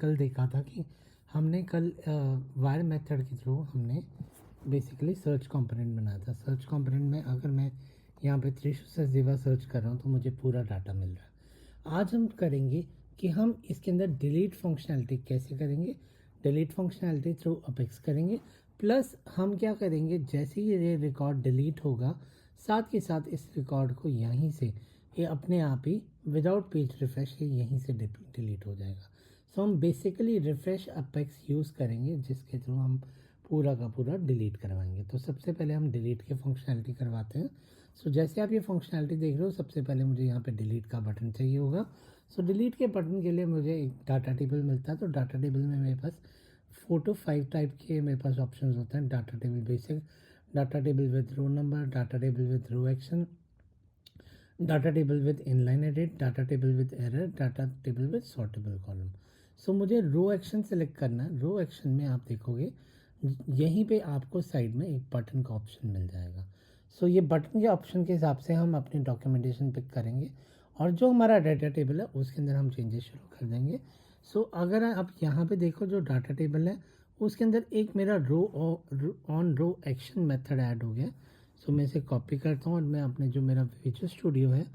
कल देखा था कि हमने कल वायर मेथड के थ्रू हमने बेसिकली सर्च कंपोनेंट बनाया था। सर्च कंपोनेंट में अगर मैं यहाँ पे त्रिशु सचदेवा सर्च कर रहा हूँ तो मुझे पूरा डाटा मिल रहा है। आज हम करेंगे कि हम इसके अंदर डिलीट फंक्शनैलिटी कैसे करेंगे। डिलीट फंक्शनैलिटी थ्रू अपेक्स करेंगे, प्लस हम क्या करेंगे, जैसे ही ये रिकॉर्ड डिलीट होगा साथ के साथ इस रिकॉर्ड को यहीं से ये अपने आप ही विदाउट पेज रिफ्रेश ये यहीं से डिलीट हो जाएगा। सो हम बेसिकली रिफ्रेश अपेक्स यूज़ करेंगे जिसके थ्रू हम पूरा का पूरा डिलीट करवाएंगे। तो सबसे पहले हम डिलीट के फंक्शनैलिटी करवाते हैं। सो जैसे आप ये फंक्शनैलिटी देख रहे हो, सबसे पहले मुझे यहाँ पे डिलीट का बटन चाहिए होगा। सो डिलीट के बटन के लिए मुझे एक डाटा टेबल मिलता है। तो डाटा टेबल में मेरे पास 4 to 5 टाइप के मेरे पास ऑप्शंस होते हैं। Data table basic, data table with row number, data table with row action, data table with inline edit, data table with error, data table with sortable column. So मुझे row action select करना है। रो action में आप देखोगे यहीं पे आपको side में एक बटन का ऑप्शन मिल जाएगा। सो ये बटन के ऑप्शन के हिसाब से हम अपनी डॉक्यूमेंटेशन पिक करेंगे और जो हमारा डाटा टेबल है उसके अंदर हम चेंजेस शुरू कर देंगे। सो अगर आप यहाँ पे देखो जो डाटा टेबल है उसके अंदर एक मेरा row on row action method add हो गया। सो मैं इसे कॉपी करता हूँ और मैं अपने जो मेरा विजुअल स्टूडियो है,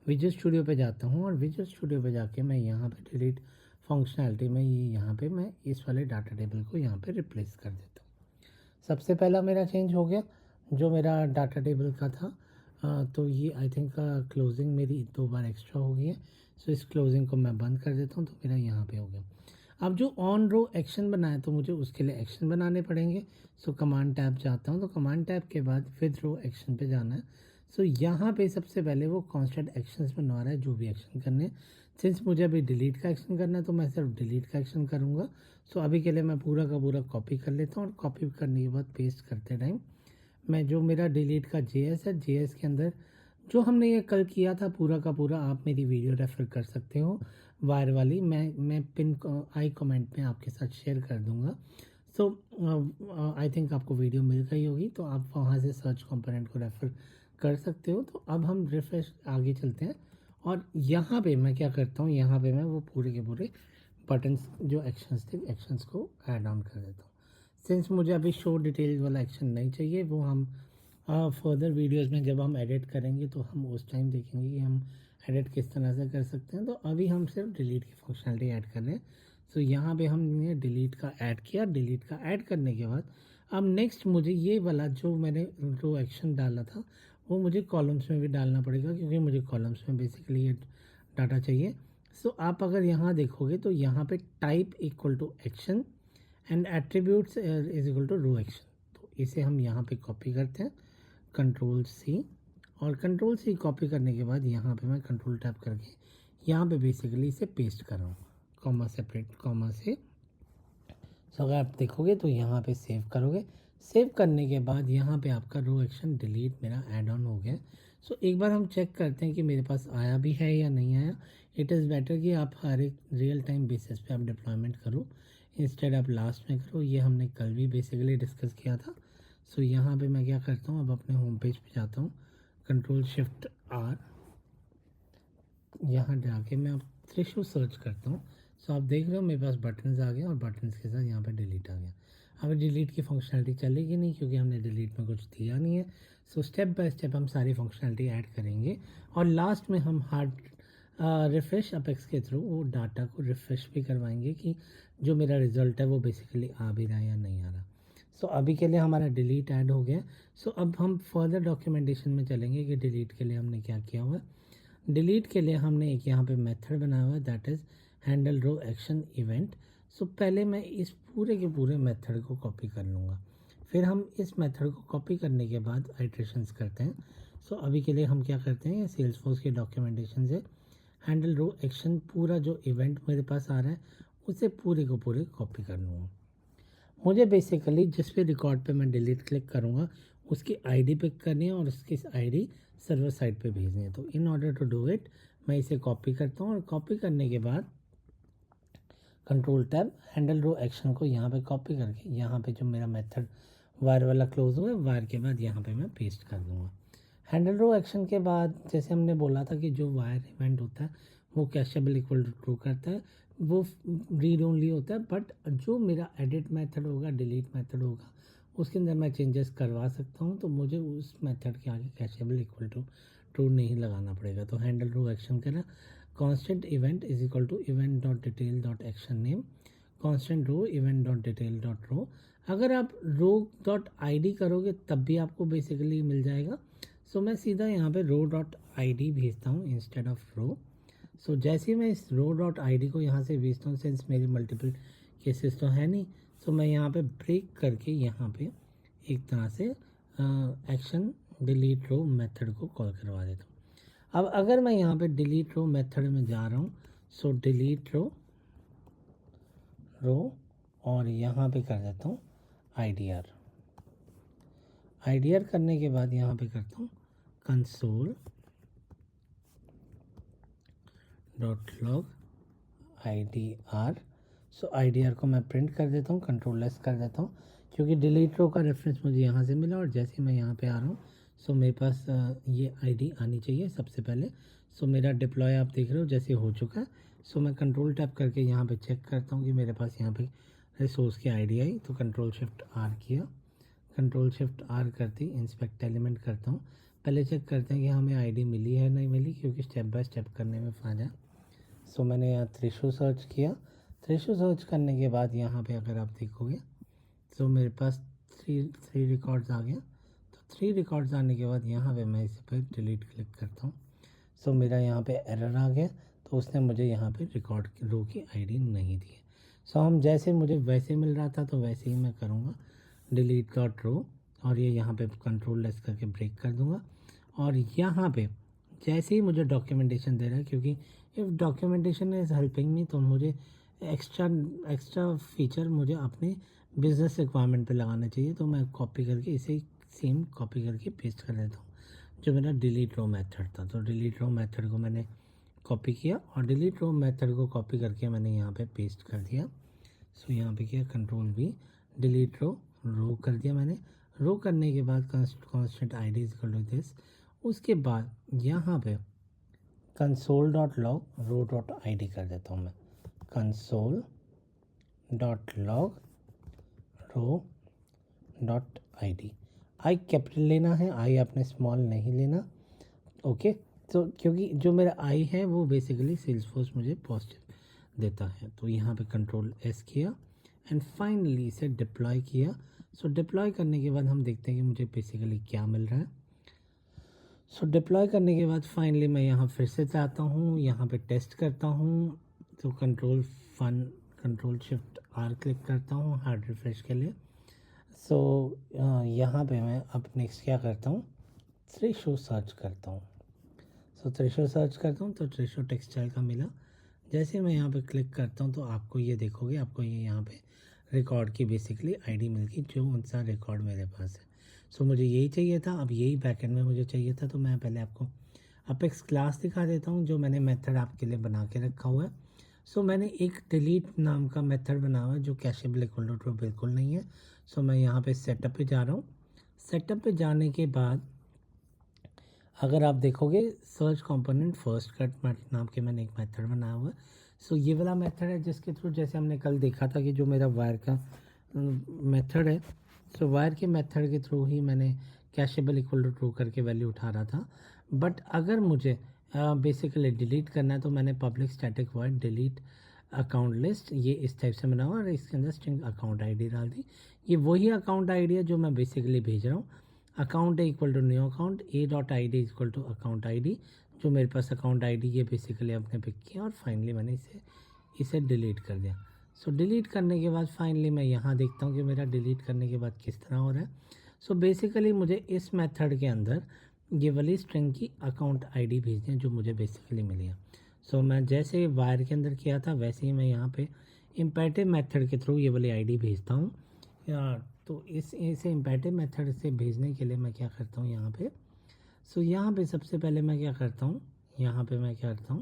विजुअल स्टूडियो पे जाता हूँ और विजुअल स्टूडियो पे जाके मैं यहाँ पे डिलीट फंक्शनैलिटी में ये यहाँ पे मैं इस वाले डाटा टेबल को यहाँ पे रिप्लेस कर देता हूँ। सबसे पहला मेरा चेंज हो गया जो मेरा डाटा टेबल का था। तो ये आई थिंक क्लोजिंग मेरी 2 बार एक्स्ट्रा हो गई है। सो इस क्लोजिंग को मैं बंद कर देता हूँ तो मेरा यहाँ पे हो गया। अब जो ऑन रो एक्शन बनाए तो मुझे उसके लिए एक्शन बनाने पड़ेंगे। सो कमांड टैब जाता हूँ तो कमांड टैब के बाद विद रो एक्शन पे जाना है। सो यहाँ पे सबसे पहले वो कांस्टेंट एक्शंस बनवा रहा है जो भी एक्शन करने। सिंस मुझे अभी डिलीट का एक्शन करना है तो मैं सिर्फ डिलीट का एक्शन करूँगा। सो अभी के लिए मैं पूरा का पूरा कॉपी कर लेता हूँ और कॉपी करने के बाद पेस्ट करते टाइम मैं जो मेरा डिलीट का जेएस है, जेएस के अंदर जो हमने ये कल किया था पूरा का पूरा, आप मेरी वीडियो रेफर कर सकते हो वायर वाली, मैं पिन आई कमेंट में आपके साथ शेयर कर दूंगा। सो आई थिंक आपको वीडियो मिल गई होगी तो आप वहाँ से सर्च कंपोनेंट को रेफर कर सकते हो। तो अब हम रिफ्रेश आगे चलते हैं और यहाँ पे मैं क्या करता हूँ, यहाँ पे मैं वो पूरे के पूरे बटन्स जो एक्शंस थे एक्शंस को ऐड ऑन कर देता हूँ। सिंस मुझे अभी शो डिटेल्स वाला एक्शन नहीं चाहिए, वो हम फर्दर वीडियोस में जब हम एडिट करेंगे तो हम उस टाइम देखेंगे कि हम एडिट किस तरह से कर सकते हैं। तो अभी हम सिर्फ डिलीट की फंक्शनलिटी ऐड कर रहे हैं। सो यहाँ पे हमने डिलीट का ऐड किया। डिलीट का ऐड करने के बाद अब नेक्स्ट मुझे ये वाला जो मैंने जो एक्शन डाला था वो मुझे कॉलम्स में भी डालना पड़ेगा क्योंकि मुझे कॉलम्स में बेसिकली ये डाटा चाहिए। सो आप अगर यहाँ देखोगे तो यहाँ पे type equal to action and attributes is equal to row action. तो इसे हम यहाँ पे कॉपी करते हैं कंट्रोल सी, और कंट्रोल सी कॉपी करने के बाद यहाँ पे मैं कंट्रोल टैप करके यहाँ पे बेसिकली इसे पेस्ट कर रहा हूँ कॉमा सेपरेट कॉमा से। सो अगर आप देखोगे तो यहाँ पे सेव करोगे। सेव करने के बाद यहाँ पे आपका रो एक्शन डिलीट मेरा ऐड ऑन हो गया। सो एक बार हम चेक करते हैं कि मेरे पास आया भी है या नहीं आया। इट इज़ बेटर कि आप हर एक रियल टाइम बेसिस पे आप डिप्लॉयमेंट करो, इंस्टेड आप लास्ट में करो। ये हमने कल भी बेसिकली डिस्कस किया था। सो यहाँ पे मैं क्या करता हूँ, अब अपने होम पेज पे जाता हूँ, कंट्रोल शिफ्ट आर, यहाँ जाके मैं अब त्रिशु सर्च करता हूँ। सो आप देख रहे हो मेरे पास बटन्स आ गए और बटन्स के साथ यहाँ पे डिलीट आ गया। अब डिलीट की फंक्शनलिटी चलेगी नहीं क्योंकि हमने डिलीट में कुछ दिया नहीं है। सो स्टेप बाय स्टेप हम सारी फंक्शनलिटी ऐड करेंगे और लास्ट में हम हार्ड रिफ्रेश अपेक्स के थ्रू वो डाटा को रिफ्रेश भी करवाएंगे कि जो मेरा रिजल्ट है वो बेसिकली आ भी रहा है या नहीं आ रहा। सो अभी के लिए हमारा डिलीट ऐड हो गया। सो अब हम फर्दर डॉक्यूमेंटेशन में चलेंगे कि डिलीट के लिए हमने क्या किया हुआ है। डिलीट के लिए हमने एक यहाँ पे मेथड बनाया हुआ है that is handle row action event. So पहले मैं इस पूरे के पूरे मेथड को कॉपी कर लूँगा, फिर हम इस मेथड को कॉपी करने के बाद आइट्रेशंस करते हैं। सो अभी के लिए हम क्या करते हैं, सेल्सफोर्स के डॉक्यूमेंटेशन से हैंडल रो एक्शन पूरा जो इवेंट मेरे पास आ रहा है उसे पूरे को पूरे कॉपी कर लूँगा। मुझे बेसिकली जिस भी रिकॉर्ड पे मैं डिलीट क्लिक करूँगा उसकी आईडी पिक करनी है और उसकी आईडी सर्वर साइड पे भेजनी है। तो in order to do it मैं इसे कॉपी करता हूँ और कॉपी करने के बाद control tab handle row action को यहाँ पे कॉपी करके यहाँ पे जो मेरा मेथड वायर वाला क्लोज हुआ है वायर के बाद यहाँ पे मैं पेस्ट कर दूँगा। हैंडल रो एक्शन के बाद जैसे हमने बोला था कि जो वायर इवेंट होता है वो कैशेबल इक्वल टू ट्रू करता है, वो रीड ओनली होता है, बट जो मेरा एडिट मेथड होगा, डिलीट मेथड होगा, उसके अंदर मैं चेंजेस करवा सकता हूँ, तो मुझे उस मेथड के आगे कैशेबल इक्वल टू ट्रू नहीं लगाना पड़ेगा। तो हैंडल रो एक्शन करें, constant event is equal to event dot detail dot action name, constant row event dot detail dot row. अगर आप रो डॉट आई करोगे तब भी आपको बेसिकली मिल जाएगा। सो मैं सीधा यहाँ पे रो डॉट आई भेजता हूँ इंस्टेड ऑफ रो। सो जैसे ही मैं इस रो डॉट आई को यहाँ से भेजता हूँ, सिंस मेरी मल्टीपल केसेस तो है नहीं, सो मैं यहाँ पे ब्रेक करके यहाँ पे एक तरह से एक्शन डिलीट रो मेथड को कॉल करवा देता हूँ। अब अगर मैं यहाँ पे डिलीट रो मेथड में जा रहा हूँ, सो डिलीट रो और यहाँ पे कर देता हूँ आईडीआर करने के बाद यहाँ पे करता हूँ कंसोल डॉट लॉग IDR। सो IDR को मैं प्रिंट कर देता हूँ, कंट्रोल एस कर देता हूँ, क्योंकि डिलीट रो का रेफरेंस मुझे यहाँ से मिला और जैसे ही मैं यहाँ पे आ रहा हूँ, सो मेरे पास ये ID आनी चाहिए सबसे पहले। सो मेरा डिप्लॉय आप देख रहे हो जैसे हो चुका है। सो मैं कंट्रोल टैप करके यहाँ पे चेक करता हूँ कि मेरे पास यहाँ पे रिसोर्स की ID आई, तो कंट्रोल शिफ्ट R किया, कंट्रोल शिफ्ट R करती इंस्पेक्ट एलिमेंट करता हूँ। पहले चेक करते हैं कि हमें ID मिली है नहीं मिली, क्योंकि स्टेप बाय स्टेप करने में फ़ायदा है। सो मैंने यहाँ थ्रेशो सर्च किया, थ्रेशो सर्च करने के बाद यहाँ पे अगर आप देखोगे तो मेरे पास थ्री रिकॉर्ड्स आ गया। तो 3 रिकॉर्ड्स आने के बाद यहाँ पे मैं इसे पे डिलीट क्लिक करता हूँ। सो मेरा यहाँ पे एरर आ गया, तो उसने मुझे यहाँ पे रिकॉर्ड रो की ID नहीं दी है। सो हम जैसे मुझे वैसे मिल रहा था तो वैसे ही मैं करूँगा डिलीट डॉट रो, और ये यहाँ पे कंट्रोल लेस करके ब्रेक कर दूँगा। और यहाँ पे जैसे ही मुझे डॉक्यूमेंटेशन दे रहा है, क्योंकि if documentation is helping me, तो मुझे एक्स्ट्रा फीचर मुझे अपने बिजनेस रिक्वायरमेंट पे लगाना चाहिए। तो मैं कॉपी करके इसे सेम कॉपी करके पेस्ट कर देता हूँ, जो मेरा डिलीट रो मेथड था। तो डिलीट रो मेथड को मैंने कॉपी किया और डिलीट रो मेथड को कॉपी करके मैंने यहाँ पे पेस्ट कर दिया। सो यहाँ पे किया कंट्रोल V, डिलीट रो कर दिया मैंने। रो करने के बाद constant ID is equal to this. उसके बाद यहाँ पे console dot log row dot I कर देता हूँ मैं, console dot log row dot I capital लेना है, आई आपने स्मॉल नहीं लेना। ओके, तो क्योंकि जो मेरा आई है वो बेसिकली सेल्सफोर्स मुझे पॉजिटिव देता है। तो यहाँ पे कंट्रोल एस किया एंड फाइनली इसे डिप्लॉय किया। सो डिप्लॉय करने के बाद हम देखते हैं कि मुझे बेसिकली क्या मिल रहा है। सो डिप्लॉय करने के बाद फाइनली मैं यहाँ फिर से जाता हूँ, यहाँ पे टेस्ट करता हूँ। तो कंट्रोल शिफ्ट R क्लिक करता हूँ हार्ड रिफ्रेश के लिए। सो यहाँ पे मैं अब नेक्स्ट क्या करता हूँ, थ्रेशो सर्च करता हूँ। सो थ्रेशो सर्च करता हूँ तो थ्रेशो टेक्सटाइल का मिला। जैसे मैं यहाँ पे क्लिक करता हूँ तो आपको ये देखोगे, आपको ये यहाँ पे रिकॉर्ड की बेसिकली ID मिल गई, जो उनसा रिकॉर्ड मेरे पास है। सो मुझे यही चाहिए था, अब यही बैकएंड में मुझे चाहिए था। तो मैं पहले आपको अपेक्स क्लास दिखा देता हूँ, जो मैंने मेथड आपके लिए बना के रखा हुआ है। सो मैंने एक डिलीट नाम का मेथड बना हुआ है जो कैशेबल इक्वल टू ट्रू बिल्कुल नहीं है। सो मैं यहाँ पे सेटअप पे जा रहा हूँ। सेटअप पे जाने के बाद अगर आप देखोगे सर्च कंपोनेंट फर्स्ट कट नाम के मैंने एक मेथड बनाया हुआ है। सो ये वाला मेथड है जिसके थ्रू, जैसे हमने कल देखा था कि जो मेरा वायर का मेथड है, सो वायर के मेथड के थ्रू ही मैंने कैशेबल इक्वल टू ट्रू करके वैल्यू उठा रहा था। बट अगर मुझे बेसिकली डिलीट करना है तो मैंने public static void delete account list ये इस टाइप से बना हुआ और इसके अंदर स्ट्रिंग अकाउंट ID डाल दी। ये वही अकाउंट ID है जो मैं बेसिकली भेज रहा हूँ। अकाउंट है equal to new account, A dot I D equal to account ID, जो मेरे पास अकाउंट ID ये बेसिकली आपने पिक किया और फाइनली मैंने इसे डिलीट कर दिया। सो डिलीट करने के बाद फाइनली मैं यहाँ देखता हूँ कि मेरा डिलीट करने के बाद किस तरह हो रहा है। सो बेसिकली मुझे इस मेथड के अंदर ये वाली स्ट्रिंग की अकाउंट ID भेजनी है जो मुझे बेसिकली मिली है। सो मैं जैसे वायर के अंदर किया था वैसे ही मैं यहाँ पे इम्पेरेटिव मेथड के थ्रू ये वाली ID भेजता हूँ। तो इसे इम्पेरेटिव मेथड से भेजने के लिए मैं क्या करता हूँ यहाँ पे, सो यहाँ पे सबसे पहले मैं क्या करता हूँ, यहाँ पे मैं जाता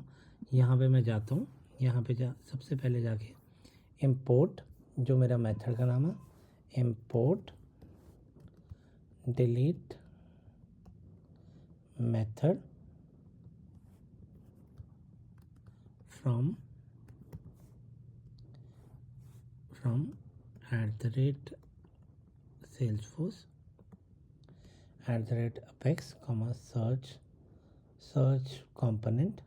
हूँ, यहाँ पे सबसे पहले जाके इम्पोर्ट, जो मेरा मेथड का नाम है, import delete method from from @salesforce @apex, search component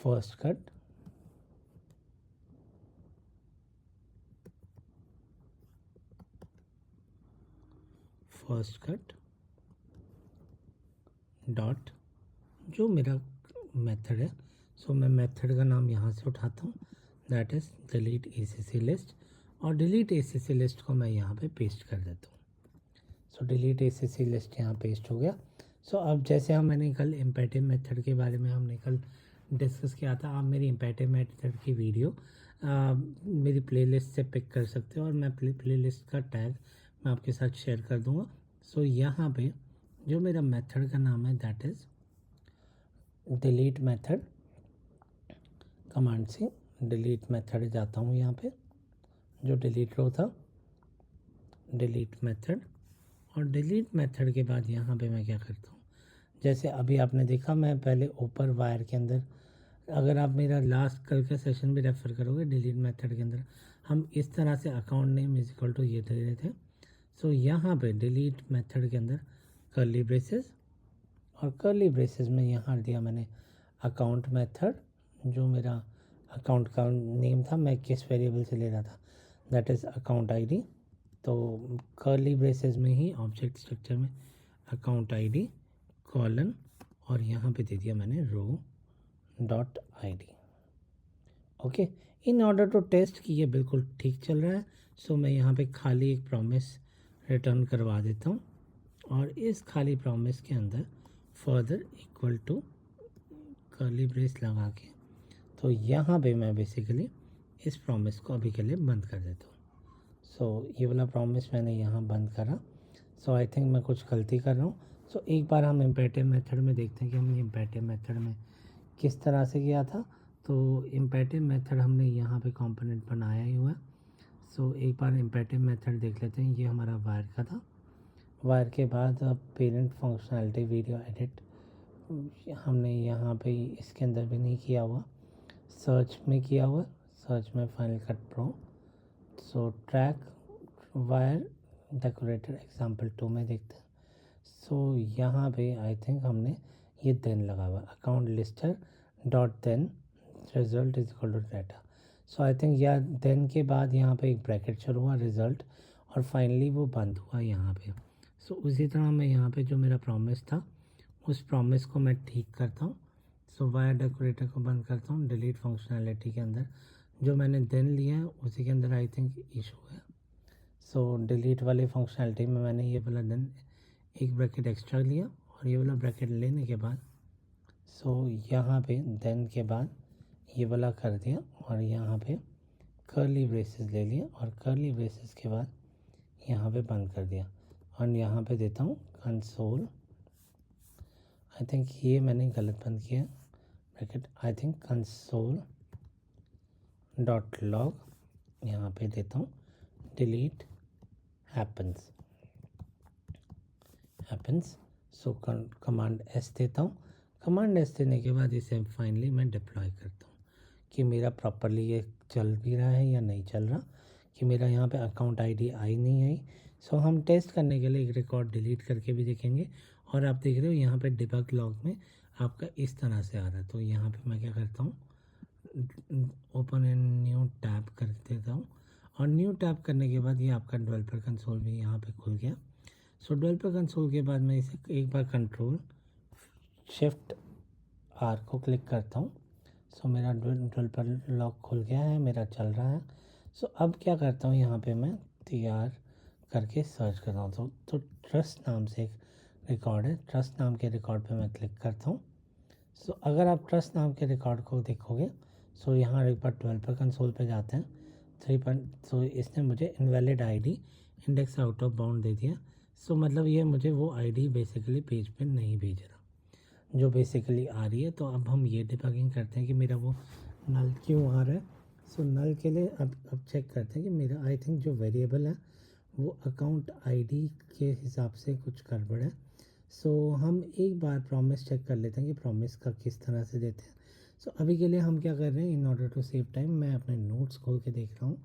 first cut dot जो मेरा मेथड है, सो मैं मेथड का नाम यहाँ से उठाता हूँ, that is delete ACC list, और डिलीट ACC लिस्ट को मैं यहाँ पे पेस्ट कर देता हूँ। सो डिलीट ACC लिस्ट यहाँ पेस्ट हो गया। सो अब जैसे मैंने कल इम्पेटिव मेथड के बारे में हमने कल डिस्कस किया था, आप मेरी इम्पेटिव मेथड की वीडियो मेरी प्लेलिस्ट से पिक कर सकते हो, और मैं प्लेलिस्ट का टैग मैं आपके साथ शेयर कर दूँगा। सो यहाँ पे जो मेरा मेथड का नाम है that is delete method, command से डिलीट मेथड जाता हूँ, यहाँ पे जो डिलीट रो था डिलीट मेथड, और डिलीट मेथड के बाद यहाँ पे मैं क्या करता हूँ, जैसे अभी आपने देखा मैं पहले ऊपर वायर के अंदर, अगर आप मेरा लास्ट कल का सेशन भी रेफ़र करोगे, डिलीट मेथड के अंदर हम इस तरह से account name is equal to ये दे रहे थे। सो यहाँ पे डिलीट मेथड के अंदर कर्ली ब्रेसेस, और कर्ली ब्रेसेस में यहाँ दिया मैंने अकाउंट मेथड, जो मेरा अकाउंट का नेम था, मैं किस वेरिएबल से ले रहा था, दैट इज़ अकाउंट आईडी। तो कर्ली ब्रेसेस में ही ऑब्जेक्ट स्ट्रक्चर में अकाउंट आईडी कॉलन, और यहाँ पे दे दिया मैंने row dot ID। Okay, in order to test कि ये बिल्कुल ठीक चल रहा है, सो मैं यहाँ पे खाली एक प्रॉमिस रिटर्न करवा देता हूँ, और इस खाली प्रॉमिस के अंदर further equal to curly brace लगा के, तो यहाँ पे मैं बेसिकली इस प्रॉमिस को अभी के लिए बंद कर देता हूँ। सो ये वाला प्रॉमिस मैंने यहाँ बंद करा। सो आई थिंक मैं कुछ गलती कर रहा हूँ। सो एक बार हम इम्पेटिव मेथड में देखते हैं कि हमने इम्पेटिव मेथड में किस तरह से किया था। तो इम्पेटिव मेथड हमने यहाँ पे कंपोनेंट बनाया ही हुआ है। सो एक बार इम्पेटिव मेथड देख लेते हैं। ये हमारा वायर का था। वायर के बाद अब पेरेंट फंक्शनैलिटी वीडियो एडिट हमने यहाँ पे इसके अंदर भी नहीं किया हुआ, सर्च में किया हुआ, सर्च में फाइनल कट प्रो। सो ट्रैक वायर डेकोरेटेड एग्जाम्पल 2 में देखते हैं। सो यहाँ पे आई थिंक हमने ये देन लगा हुआ, account lister dot then result is equal to data. So I think या देन के बाद यहाँ पे एक ब्रैकेट शुरू हुआ रिजल्ट, और फाइनली वो बंद हुआ यहाँ पे। सो उसी तरह मैं यहाँ पे जो मेरा प्रॉमिस था उस प्रॉमिस को मैं ठीक करता हूँ। सो वायर डेकोरेटर को बंद करता हूँ। डिलीट फंक्शनैलिटी के अंदर जो मैंने देन लिया है उसी के अंदर आई थिंक इशू है। सो डिलीट वाली फंक्शनैलिटी में मैंने ये वाला देन एक ब्रैकेट एक्स्ट्रा लिया, और ये वाला ब्रैकेट लेने के बाद सो यहाँ पे देन के बाद ये वाला कर दिया, और यहाँ पे कर्ली ब्रेसेस ले लिया, और कर्ली ब्रेसेस के बाद यहाँ पे बंद कर दिया, और यहाँ पे देता हूँ कंसोल। आई थिंक ये मैंने गलत बंद किया bracket, I think console dot log, यहाँ पे देता हूँ डिलीट हैपन्स। सो कमांड S देता हूँ। कमांड S देने के बाद इसे फाइनली मैं डिप्लॉय करता हूँ कि मेरा प्रॉपरली ये चल भी रहा है या नहीं चल रहा, कि मेरा यहाँ पे अकाउंट ID आई नहीं आई। सो हम टेस्ट करने के लिए एक रिकॉर्ड डिलीट करके भी देखेंगे, और आप देख रहे हो यहाँ पे डिबग लॉग में आपका इस तरह से आ रहा है। तो यहाँ पे मैं क्या करता हूँ, ओपन एंड न्यू टैब कर देता हूँ, और न्यू टैब करने के बाद ये आपका डेवलपर कंसोल भी यहाँ पे खुल गया। सो डेवलपर कंसोल के बाद मैं इसे एक बार कंट्रोल शिफ्ट R को क्लिक करता हूँ। सो मेरा डेवलपर लॉक खुल गया है, मेरा चल रहा है। सो अब क्या करता हूँ, यहाँ पे मैं तैयार करके सर्च कर रहा हूँ। तो ट्रस्ट नाम से एक रिकॉर्ड है, ट्रस्ट नाम के रिकॉर्ड पे मैं क्लिक करता हूँ। सो अगर आप ट्रस्ट नाम के रिकॉर्ड को देखोगे, सो यहाँ एक बार डेवलपर कंसोल पे जाते हैं 3. सो इसने मुझे invalid ID index out of bound दे दिया। सो मतलब ये मुझे वो ID बेसिकली पेज पे नहीं भेज रहा जो बेसिकली आ रही है। तो अब हम ये डिबगिंग करते हैं कि मेरा वो नल क्यों आ रहा है। सो नल के लिए अब चेक करते हैं कि मेरा आई थिंक जो वेरिएबल है वो अकाउंट ID के हिसाब से कुछ गड़बड़ है। सो हम एक बार प्रॉमिस चेक कर लेते हैं कि प्रॉमिस का किस तरह से देते हैं। सो अभी के लिए हम क्या कर रहे हैं, in order to save time मैं अपने नोट्स खोल के देख रहा हूँ।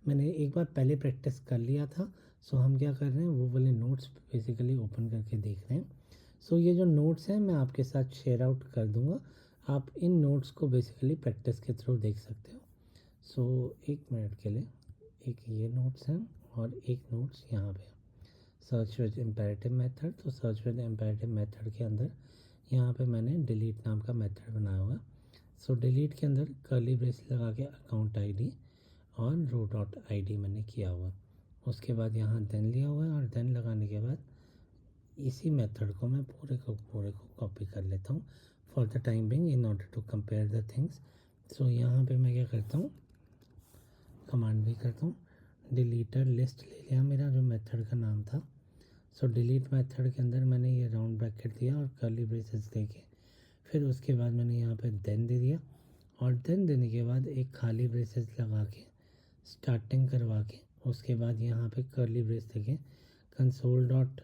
मैंने एक बार पहले प्रैक्टिस कर लिया था। सो हम क्या कर रहे हैं, वो वाले नोट्स बेसिकली ओपन करके देख रहे हैं। सो ये जो नोट्स हैं मैं आपके साथ शेयर आउट कर दूंगा, आप इन नोट्स को बेसिकली प्रैक्टिस के थ्रू देख सकते हो। सो एक मिनट के लिए, एक ये नोट्स हैं और एक नोट्स यहाँ पे सर्च विद इम्पेरेटिव मेथड। तो सर्च विद इम्पेरेटिव मेथड के अंदर यहाँ पे मैंने डिलीट नाम का मेथड बनाया हुआ है। सो डिलीट के अंदर कर्ली ब्रेस लगा के अकाउंट आईडी और रो डॉट आईडी मैंने किया हुआ है। उसके बाद यहाँ देन लिया हुआ है और देन लगाने के बाद इसी मेथड को मैं पूरे को कॉपी कर लेता हूँ for the time being in order to compare the things. So यहाँ पे मैं क्या करता हूँ, कमांड भी करता हूँ, डिलीटर लिस्ट ले लिया मेरा जो मेथड का नाम था। सो डिलीट मेथड के अंदर मैंने ये राउंड ब्रैकेट दिया और कर्ली ब्रेसेस दे के फिर उसके बाद मैंने यहाँ पे देन दे दिया और देन देने के बाद एक खाली ब्रेसेस लगा के स्टार्टिंग करवा के उसके बाद यहाँ पे कर्ली ब्रेस देके console dot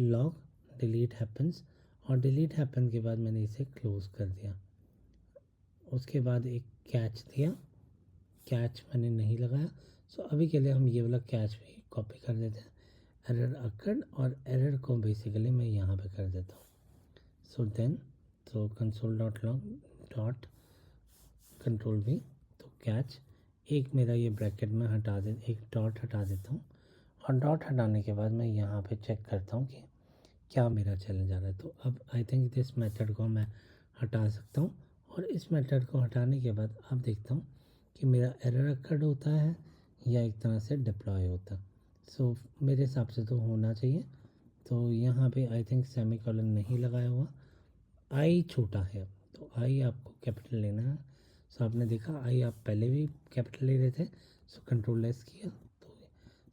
log delete happens और डिलीट हैपन के बाद मैंने इसे क्लोज कर दिया। उसके बाद एक कैच दिया, कैच मैंने नहीं लगाया। सो अभी के लिए हम ये वाला कैच भी कॉपी कर देते हैं, एरर अकर्ड, और एरर को बेसिकली मैं यहाँ पे कर देता हूँ। सो देन तो console dot log dot control भी, तो कैच एक मेरा ये ब्रैकेट में हटा दे, एक डॉट हटा देता हूँ और डॉट हटाने के बाद मैं यहाँ पे चेक करता हूँ कि क्या मेरा चले जा रहा है। तो अब आई थिंक दिस मेथड को मैं हटा सकता हूँ और इस मेथड को हटाने के बाद अब देखता हूँ कि मेरा एरर अकर्ड होता है या एक तरह से डिप्लॉय होता है। सो मेरे हिसाब से तो होना चाहिए। तो यहाँ पे आई थिंक सेमी कॉलन नहीं लगाया हुआ, आई छोटा है तो आई आपको कैपिटल लेना है। सो आपने देखा आई आप पहले भी कैपिटल ले रहे थे, सो कंट्रोल एस किया तो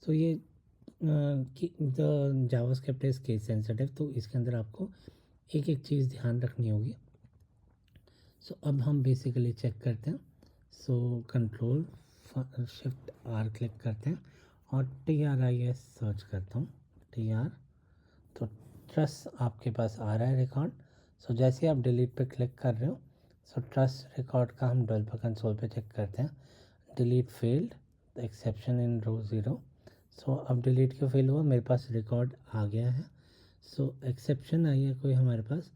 सो ये the JavaScript is case sensitive, तो इसके अंदर आपको एक एक चीज़ ध्यान रखनी होगी। सो अब हम बेसिकली चेक करते हैं। So control shift R click करते हैं और TRIS सर्च करता हूँ, TR, तो ट्रस्ट आपके पास आ रहा है रिकॉर्ड। सो जैसे आप डिलीट पे क्लिक कर रहे हो, सो ट्रस्ट रिकॉर्ड का हम डेवलपर कंसोल पे चेक करते हैं। डिलीट फेल्ड, एक्सेप्शन इन रो 0। सो अब डिलीट क्यों फेल हुआ, मेरे पास रिकॉर्ड आ गया है। सो एक्सेप्शन आई है कोई हमारे पास,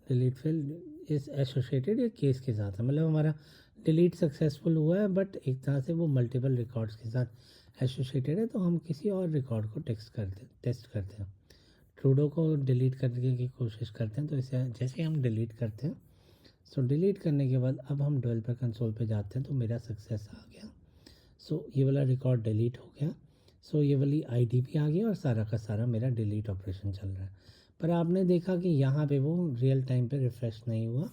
डिलीट फेल्ड इस एसोसिएटेड या केस के साथ है, मतलब हमारा डिलीट सक्सेसफुल हुआ है बट एक तरह से वो मल्टीपल रिकॉर्ड्स के साथ एसोसिएटेड है, तो हम किसी और रिकॉर्ड को टेस्ट करते हैं। ट्रूडो को डिलीट करने की कोशिश करते हैं, तो इसे जैसे हम डिलीट करते हैं, सो डिलीट करने के बाद अब हम डेवलपर कंसोल पे जाते हैं तो मेरा सक्सेस आ गया। सो ये वाला रिकॉर्ड डिलीट हो गया। सो ये वाली आईडी भी आ गया और सारा का सारा मेरा डिलीट ऑपरेशन चल रहा है। पर आपने देखा कि यहाँ पे वो रियल टाइम पे रिफ़्रेश नहीं हुआ।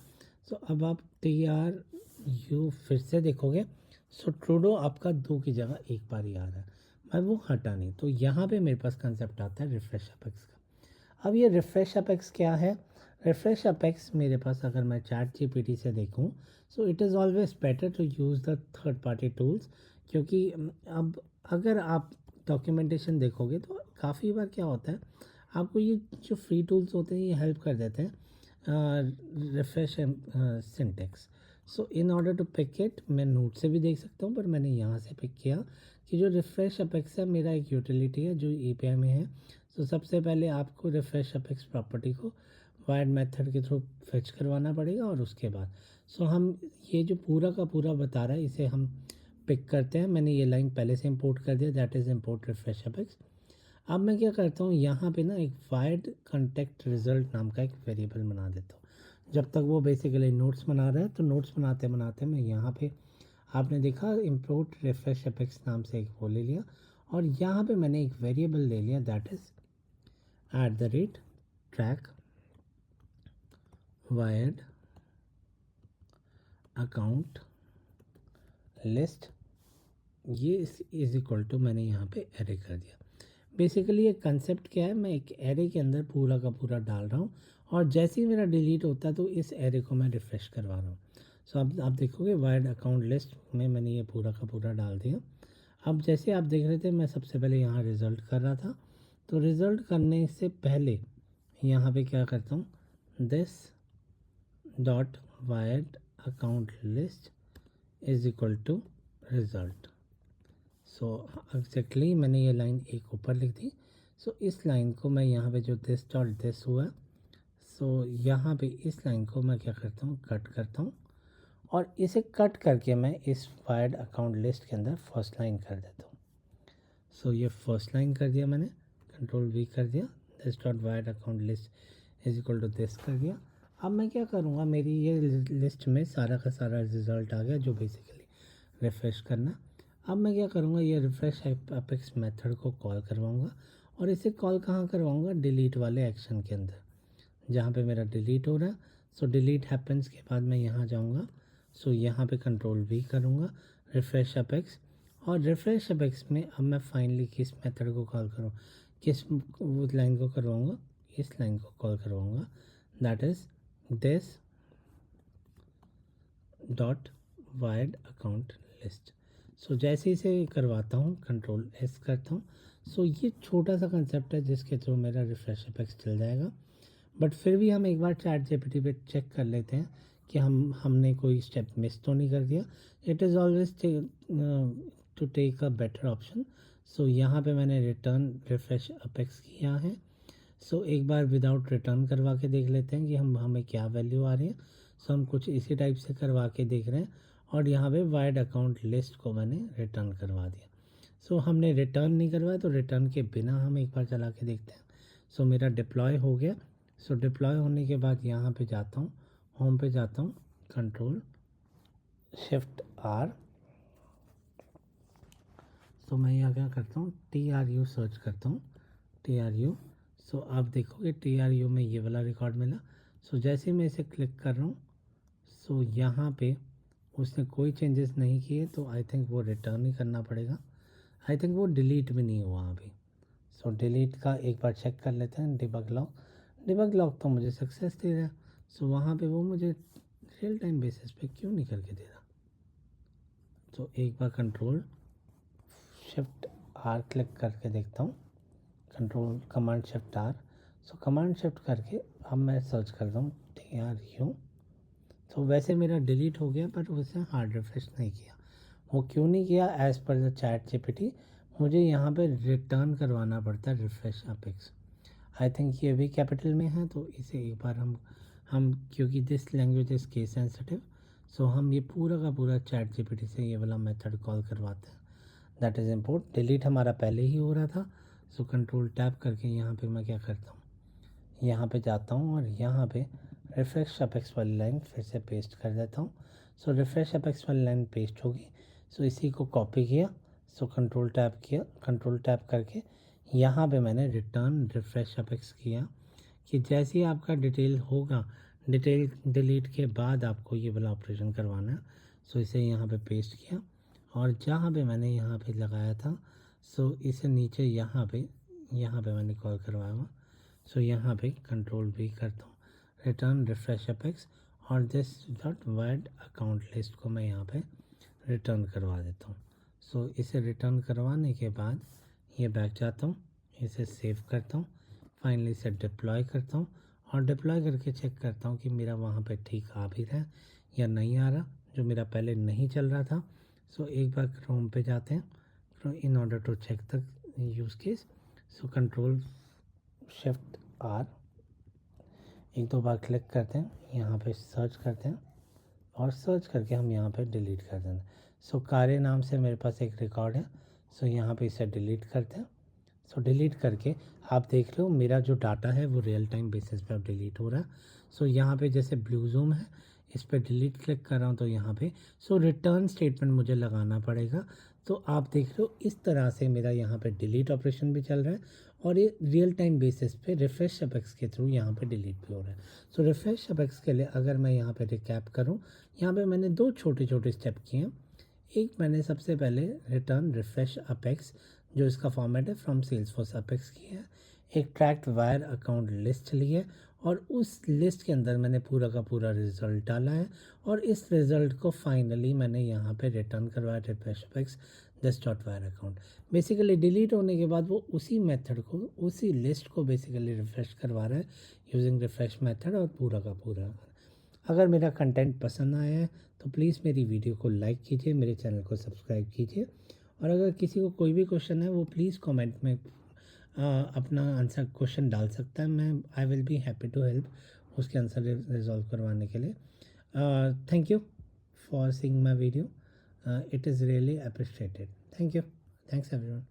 सो अब आप TRU फिर से देखोगे, सो ट्रूडो आपका 2 की जगह एक बार ही आ रहा है, मैं वो हटा नहीं। तो यहाँ पे मेरे पास कंसेप्ट आता है रिफ़्रेश अपेक्स का। अब ये रिफ़्रेश अपेक्स क्या है, रिफ़्रेश अपेक्स मेरे पास अगर मैं ChatGPT से देखूँ, so it is always better to use the third party tools, क्योंकि अब अगर आप डॉक्यूमेंटेशन देखोगे तो काफ़ी बार क्या होता है, आपको ये जो फ्री टूल्स होते हैं ये हेल्प कर देते हैं refresh syntax. So in order to pick it, मैं नोट से भी देख सकता हूँ, पर मैंने यहाँ से पिक किया कि जो रिफ्रेश अपेक्स है मेरा एक यूटिलिटी है जो API में है। सो सबसे पहले आपको रिफ्रेश अपेक्स प्रॉपर्टी को वायर्ड मेथड के थ्रू फेच करवाना पड़ेगा और उसके बाद सो हम ये जो पूरा का पूरा बता रहा है इसे हम पिक करते हैं। मैंने ये लाइन पहले से इंपोर्ट कर दिया, that is import refresh apex. अब मैं क्या करता हूँ, यहाँ पे ना एक वायर्ड कॉन्टेक्ट रिजल्ट नाम का एक वेरिएबल बना देता हूँ। जब तक वो बेसिकली नोट्स बना रहा है, तो नोट्स बनाते बनाते मैं यहाँ पे आपने देखा इंपोर्ट रिफ्रेश अपेक्स नाम से एक वो ले लिया और यहाँ पे मैंने एक वेरिएबल ले लिया, that is @track wired account list, ये इज इक्वल टू मैंने यहाँ पे एरे कर दिया। बेसिकली ये कंसेप्ट क्या है, मैं एक एरे के अंदर पूरा का पूरा डाल रहा हूँ और जैसे ही मेरा डिलीट होता है तो इस एरे को मैं रिफ़्रेश करवा रहा हूँ। सो अब आप देखोगे वायर्ड अकाउंट लिस्ट में मैंने ये पूरा का पूरा डाल दिया। अब जैसे आप देख रहे थे मैं सबसे पहले यहाँ रिज़ल्ट कर रहा था, तो रिज़ल्ट करने से पहले यहाँ पे क्या करता हूँ, this dot wired account list is equal to result. So exactly मैंने ये लाइन एक ऊपर लिख दी। सो इस लाइन को मैं यहाँ पे जो दिस डॉट दिस हुआ, सो यहाँ पे इस लाइन को मैं क्या करता हूँ, कट करता हूँ और इसे कट करके मैं इस वायर्ड अकाउंट लिस्ट के अंदर फर्स्ट लाइन कर देता हूँ। सो ये फर्स्ट लाइन कर दिया मैंने, कंट्रोल वी कर दिया, this dot wired account list is equal to this कर दिया। अब मैं क्या करूँगा, मेरी ये लिस्ट में सारा का सारा रिजल्ट आ गया जो बेसिकली रिफ़्रेश करना। अब मैं क्या करूँगा, ये रिफ़्रेश अपेक्स मेथड को कॉल करवाऊँगा और इसे कॉल कहाँ करवाऊँगा, डिलीट वाले एक्शन के अंदर जहाँ पे मेरा डिलीट हो रहा है। सो डिलीट हैपन्स के बाद मैं यहाँ जाऊँगा, सो यहाँ पे कंट्रोल वी करूँगा, रिफ़्रेश अपेक्स, और रिफ़्रेश अपेक्स में अब मैं फाइनली किस मेथड को कॉल करूँ, किस लाइन को करवाऊँगा, इस लाइन को कॉल करवाऊँगा, that is this dot wired account list. So जैसे इसे करवाता हूँ, कंट्रोल एस करता हूँ, सो ये छोटा सा कंसेप्ट है जिसके थ्रू मेरा रिफ़्रेश अपेक्स चल जाएगा। बट फिर भी हम एक बार चैट जीपीटी पे चेक कर लेते हैं कि हमने कोई स्टेप मिस तो नहीं कर दिया। It is always to take a better option. So यहाँ पे मैंने रिटर्न रिफ़्रेश अपेक्स किया है। सो एक बार विदाउट रिटर्न करवा के देख लेते हैं कि हमें क्या वैल्यू आ रही है। सो हम कुछ इसी टाइप से करवा के देख रहे हैं और यहाँ पे वाइड अकाउंट लिस्ट को मैंने रिटर्न करवा दिया। सो हमने रिटर्न नहीं करवाया तो रिटर्न के बिना हम एक बार चला के देखते हैं। सो मेरा डिप्लॉय हो गया। सो डिप्लॉय होने के बाद यहाँ पे जाता हूँ, होम पे जाता हूँ, कंट्रोल शिफ्ट आर। सो मैं यहाँ क्या करता हूँ, TRU सर्च करता हूँ, TRU। सो आप देखोगे TRU में ये वाला रिकॉर्ड मिला। सो जैसे मैं इसे क्लिक कर रहा हूँ, सो यहाँ पे उसने कोई चेंजेस नहीं किए तो आई थिंक वो रिटर्न ही करना पड़ेगा। आई थिंक वो डिलीट भी नहीं हुआ अभी। सो डिलीट का एक बार चेक कर लेते हैं। डिबग लॉग तो मुझे सक्सेस दे रहा है। सो वहाँ पे वो मुझे रियल टाइम बेसिस पे क्यों नहीं करके दे रहा। तो एक बार कंट्रोल शिफ्ट आर क्लिक करके देखता हूँ, control command shift R. So command shift करके अब मैं सर्च करता हूँ TRU। तो वैसे मेरा डिलीट हो गया पर उसने हार्ड रिफ्रेश नहीं किया। वो क्यों नहीं किया, as per the chat GPT मुझे यहाँ पे रिटर्न करवाना पड़ता है रिफ्रेश अपेक्स। आई थिंक ये भी कैपिटल में है तो इसे एक बार हम क्योंकि this language is case sensitive, so हम ये पूरा का पूरा चैट जीपीटी से ये वाला मेथड कॉल करवाते हैं। That is import. डिलीट हमारा पहले ही हो रहा था। सो कंट्रोल टैप करके यहाँ पे मैं क्या करता हूँ, यहाँ पे जाता हूँ और यहाँ पे रिफ्रेश अपेक्स वाली लाइन फिर से पेस्ट कर देता हूँ। सो रिफ्रेश अपेक्स वाली लाइन पेस्ट होगी। सो इसी को कॉपी किया, सो कंट्रोल टैप किया, कंट्रोल टैप करके यहाँ पे मैंने रिटर्न रिफ्रेश अपेक्स किया कि जैसे ही आपका डिटेल होगा, डिटेल डिलीट के बाद आपको ये वाला ऑपरेशन करवाना है। सो इसे यहाँ पे पेस्ट किया और जहाँ पे मैंने यहाँ पे लगाया था, सो इसे नीचे यहाँ पे मैंने कॉल करवाया। सो यहाँ पे कंट्रोल भी करता हूँ, रिटर्न रिफ्रेश अपेक्स, और this dot wide account list को मैं यहाँ पे रिटर्न करवा देता हूँ। सो इसे रिटर्न करवाने के बाद ये बैक जाता हूँ, इसे सेव करता हूँ, फाइनली इसे डिप्लॉय करता हूँ और डिप्लॉय करके चेक करता हूँ कि मेरा वहाँ पे ठीक आ भी रहा है या नहीं आ रहा, जो मेरा पहले नहीं चल रहा था। सो एक बार क्रोम पे जाते हैं in order to check the use case. So control shift R एक दो बार क्लिक करते हैं, यहाँ पे सर्च करते हैं और सर्च करके हम यहाँ पे डिलीट कर देंगे। सो कार्य नाम से मेरे पास एक रिकॉर्ड है। सो यहाँ पे इसे डिलीट करते हैं। सो डिलीट करके आप देख रहे हो मेरा जो डाटा है वो रियल टाइम बेसिस पे अब डिलीट हो रहा है। सो यहाँ पे जैसे ब्लू जूम है, इस पर डिलीट क्लिक कर रहा हूँ तो यहाँ पे सो रिटर्न स्टेटमेंट मुझे लगाना पड़ेगा। तो आप देख रहे हो इस तरह से मेरा यहाँ पे डिलीट ऑपरेशन भी चल रहा है और ये रियल टाइम बेसिस पे रिफ्रेश अपेक्स के थ्रू यहाँ पे डिलीट भी हो रहा है। सो रिफ्रेश अपेक्स के लिए अगर मैं यहाँ पे रिकैप करूँ, यहाँ पे मैंने दो छोटे छोटे स्टेप किए हैं। एक मैंने सबसे पहले रिटर्न रिफ्रेश अपेक्स जो इसका फॉर्मेट है फ्रॉम सेल्सफोर्स अपेक्स किया है, एक ट्रैक्ड वायर अकाउंट लिस्ट ली है और उस लिस्ट के अंदर मैंने पूरा का पूरा रिजल्ट डाला है और इस रिजल्ट को फाइनली मैंने यहाँ पे रिटर्न करवाया refresh apex this dot wire account. Basically delete होने के बाद वो उसी मेथड को, उसी लिस्ट को बेसिकली रिफ्रेश करवा रहा है यूजिंग रिफ्रेश मेथड और पूरा का पूरा। अगर मेरा कंटेंट पसंद आया है तो प्लीज़ मेरी वीडियो को लाइक कीजिए, मेरे चैनल को सब्सक्राइब कीजिए और अगर किसी को कोई भी क्वेश्चन है वो प्लीज़ कमेंट में अपना आंसर क्वेश्चन डाल सकता है, मैं I will be happy to help उसके आंसर रिजॉल्व करवाने के लिए। Thank you for seeing my video, it is really appreciated. Thank you, thanks everyone.